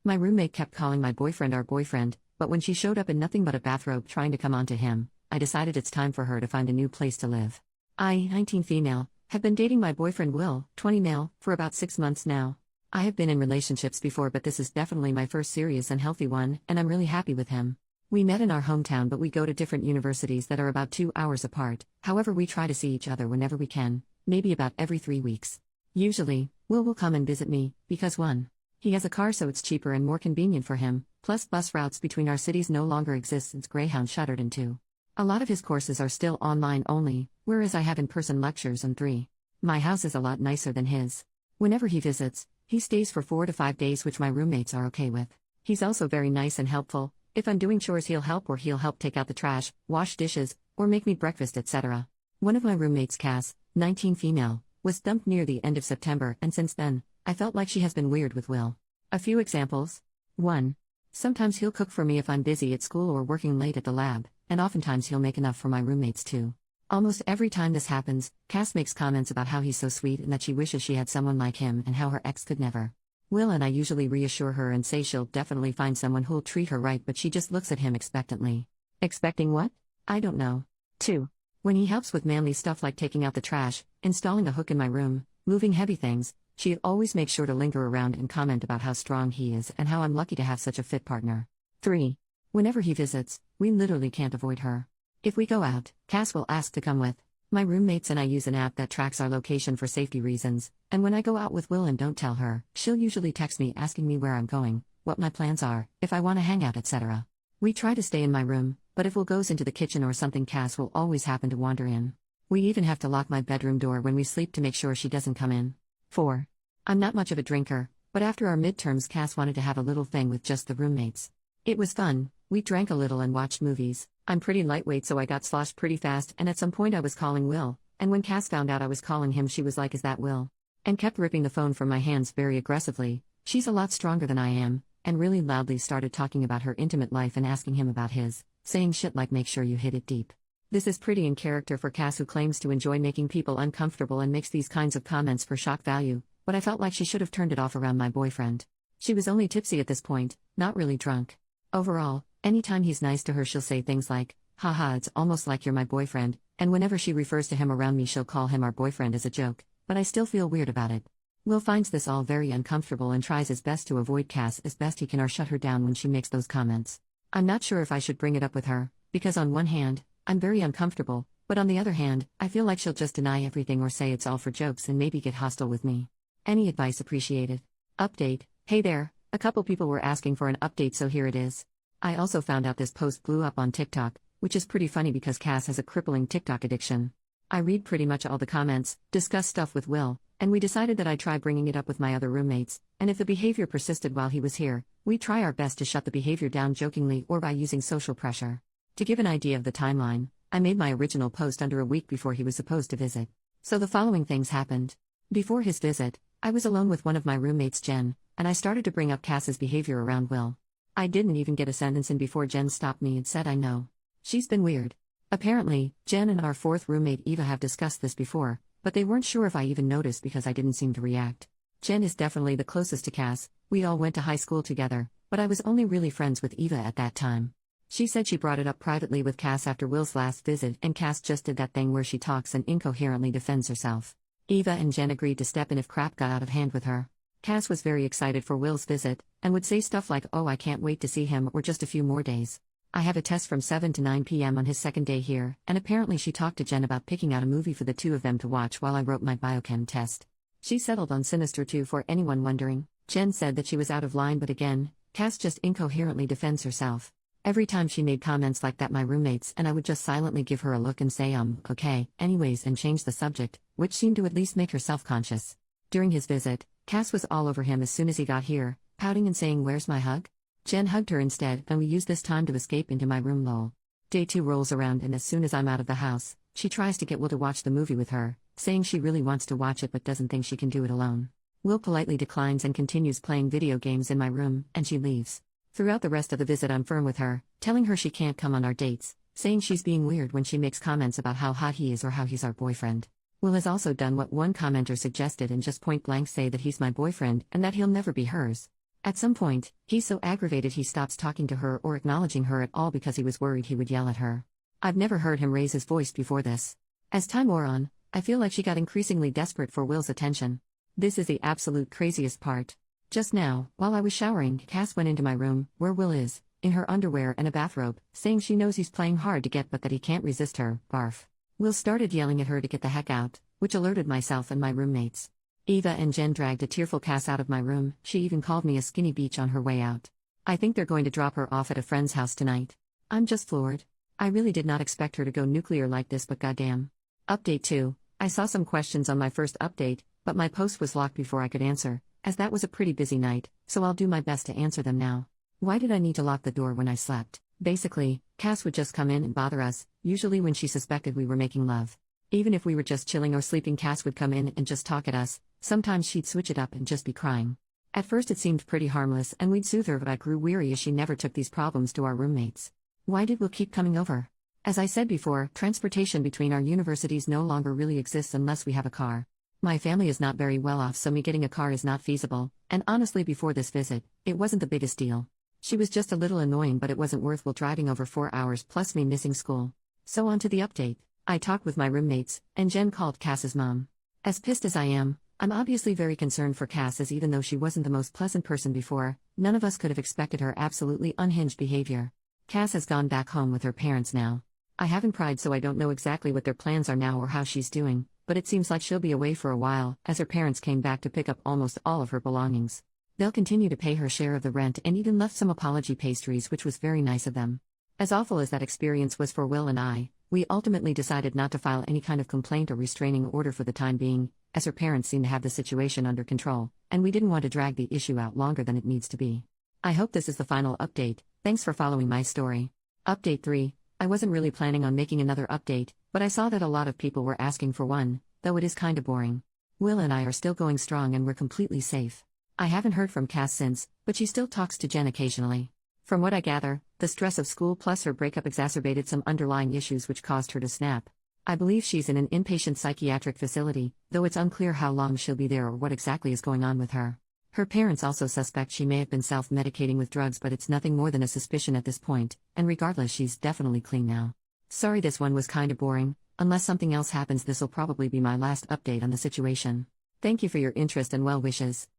My roommate kept calling my boyfriend our boyfriend, but when she showed up in nothing but a bathrobe trying to come on to him, I decided it's time for her to find a new place to live. I, 19 female, have been dating my boyfriend Will, 20 male, for about 6 months now. I have been in relationships before, but this is definitely my first serious and healthy one, and I'm really happy with him. We met in our hometown, but we go to different universities that are about 2 hours apart. However, we try to see each other whenever we can, maybe about every 3 weeks. Usually, Will come and visit me, because 1. He has a car, so it's cheaper and more convenient for him, plus bus routes between our cities no longer exist since Greyhound shuttered, and 2. A lot of his courses are still online only, whereas I have in-person lectures, and 3. My house is a lot nicer than his. Whenever he visits, he stays for 4 to 5 days, which my roommates are okay with. He's also very nice and helpful. If I'm doing chores, he'll help, or he'll help take out the trash, wash dishes, or make me breakfast, etc. One of my roommates, Cass, 19 female, was dumped near the end of September, and since then, I felt like she has been weird with Will. A few examples. 1. Sometimes he'll cook for me if I'm busy at school or working late at the lab, and oftentimes he'll make enough for my roommates too. Almost every time this happens, Cass makes comments about how he's so sweet and that she wishes she had someone like him and how her ex could never. Will and I usually reassure her and say she'll definitely find someone who'll treat her right, but she just looks at him expectantly. Expecting what? I don't know. 2. When he helps with manly stuff like taking out the trash, installing a hook in my room, moving heavy things, she always makes sure to linger around and comment about how strong he is and how I'm lucky to have such a fit partner. 3. Whenever he visits, we literally can't avoid her. If we go out, Cass will ask to come with. My roommates and I use an app that tracks our location for safety reasons, and when I go out with Will and don't tell her, she'll usually text me asking me where I'm going, what my plans are, if I want to hang out, etc. We try to stay in my room, but if Will goes into the kitchen or something, Cass will always happen to wander in. We even have to lock my bedroom door when we sleep to make sure she doesn't come in. 4. I'm not much of a drinker, but after our midterms, Cass wanted to have a little thing with just the roommates. It was fun. We drank a little and watched movies. I'm pretty lightweight, so I got sloshed pretty fast, and at some point I was calling Will, and when Cass found out I was calling him, she was like, "Is that Will?" and kept ripping the phone from my hands very aggressively. She's a lot stronger than I am, and really loudly started talking about her intimate life and asking him about his, saying shit like, "Make sure you hit it deep." This is pretty in character for Cass, who claims to enjoy making people uncomfortable and makes these kinds of comments for shock value, but I felt like she should have turned it off around my boyfriend. She was only tipsy at this point, not really drunk. Overall, anytime he's nice to her, she'll say things like, "Haha, it's almost like you're my boyfriend," and whenever she refers to him around me, she'll call him our boyfriend as a joke, but I still feel weird about it. Will finds this all very uncomfortable and tries his best to avoid Cass as best he can or shut her down when she makes those comments. I'm not sure if I should bring it up with her, because on one hand, I'm very uncomfortable, but on the other hand, I feel like she'll just deny everything or say it's all for jokes and maybe get hostile with me. Any advice appreciated. Update. Hey there, a couple people were asking for an update, so here it is. I also found out this post blew up on TikTok, which is pretty funny because Cass has a crippling TikTok addiction. I read pretty much all the comments, discuss stuff with Will, and we decided that I'd try bringing it up with my other roommates, and if the behavior persisted while he was here, we try our best to shut the behavior down jokingly or by using social pressure. To give an idea of the timeline, I made my original post under a week before he was supposed to visit. So the following things happened. Before his visit, I was alone with one of my roommates, Jen, and I started to bring up Cass's behavior around Will. I didn't even get a sentence in before Jen stopped me and said, "I know. She's been weird." Apparently, Jen and our fourth roommate Eva have discussed this before, but they weren't sure if I even noticed because I didn't seem to react. Jen is definitely the closest to Cass. We all went to high school together, but I was only really friends with Eva at that time. She said she brought it up privately with Cass after Will's last visit, and Cass just did that thing where she talks and incoherently defends herself. Eva and Jen agreed to step in if crap got out of hand with her. Cass was very excited for Will's visit, and would say stuff like, "Oh, I can't wait to see him," or "just a few more days." I have a test from 7 to 9 p.m. on his second day here, and apparently she talked to Jen about picking out a movie for the two of them to watch while I wrote my biochem test. She settled on Sinister 2 for anyone wondering. Jen said that she was out of line, but again, Cass just incoherently defends herself. Every time she made comments like that, my roommates and I would just silently give her a look and say, okay, anyways, and change the subject, which seemed to at least make her self-conscious. During his visit, Cass was all over him as soon as he got here, pouting and saying, "Where's my hug?" Jen hugged her instead, and we used this time to escape into my room. Lol. Day 2 rolls around, and as soon as I'm out of the house, she tries to get Will to watch the movie with her, saying she really wants to watch it but doesn't think she can do it alone. Will politely declines and continues playing video games in my room, and she leaves. Throughout the rest of the visit, I'm firm with her, telling her she can't come on our dates, saying she's being weird when she makes comments about how hot he is or how he's our boyfriend. Will has also done what one commenter suggested and just point blank say that he's my boyfriend and that he'll never be hers. At some point, he's so aggravated he stops talking to her or acknowledging her at all because he was worried he would yell at her. I've never heard him raise his voice before this. As time wore on, I feel like she got increasingly desperate for Will's attention. This is the absolute craziest part. Just now, while I was showering, Cass went into my room, where Will is, in her underwear and a bathrobe, saying she knows he's playing hard to get but that he can't resist her, barf. Will started yelling at her to get the heck out, which alerted myself and my roommates. Eva and Jen dragged a tearful Cass out of my room. She even called me a skinny bitch on her way out. I think they're going to drop her off at a friend's house tonight. I'm just floored. I really did not expect her to go nuclear like this, but goddamn. Update 2. I saw some questions on my first update, but my post was locked before I could answer, as that was a pretty busy night, so I'll do my best to answer them now. Why did I need to lock the door when I slept? Basically, Cass would just come in and bother us, usually when she suspected we were making love. Even if we were just chilling or sleeping, Cass would come in and just talk at us. Sometimes she'd switch it up and just be crying. At first it seemed pretty harmless and we'd soothe her, but I grew weary as she never took these problems to our roommates. Why did Will keep coming over? As I said before, transportation between our universities no longer really exists unless we have a car. My family is not very well off, so me getting a car is not feasible, and honestly before this visit, it wasn't the biggest deal. She was just a little annoying, but it wasn't worth Will driving over 4 hours plus me missing school. So on to the update. I talked with my roommates, and Jen called Cass's mom. As pissed as I am, I'm obviously very concerned for Cass, as even though she wasn't the most pleasant person before, none of us could have expected her absolutely unhinged behavior. Cass has gone back home with her parents now. I haven't pried, so I don't know exactly what their plans are now or how she's doing, but it seems like she'll be away for a while, as her parents came back to pick up almost all of her belongings. They'll continue to pay her share of the rent and even left some apology pastries, which was very nice of them. As awful as that experience was for Will and I, we ultimately decided not to file any kind of complaint or restraining order for the time being, as her parents seemed to have the situation under control, and we didn't want to drag the issue out longer than it needs to be. I hope this is the final update. Thanks for following my story. Update 3. I wasn't really planning on making another update, but I saw that a lot of people were asking for one, though it is kinda boring. Will and I are still going strong and we're completely safe. I haven't heard from Cass since, but she still talks to Jen occasionally. From what I gather, the stress of school plus her breakup exacerbated some underlying issues which caused her to snap. I believe she's in an inpatient psychiatric facility, though it's unclear how long she'll be there or what exactly is going on with her. Her parents also suspect she may have been self-medicating with drugs, but it's nothing more than a suspicion at this point, and regardless, she's definitely clean now. Sorry this one was kinda boring. Unless something else happens, this'll probably be my last update on the situation. Thank you for your interest and well wishes.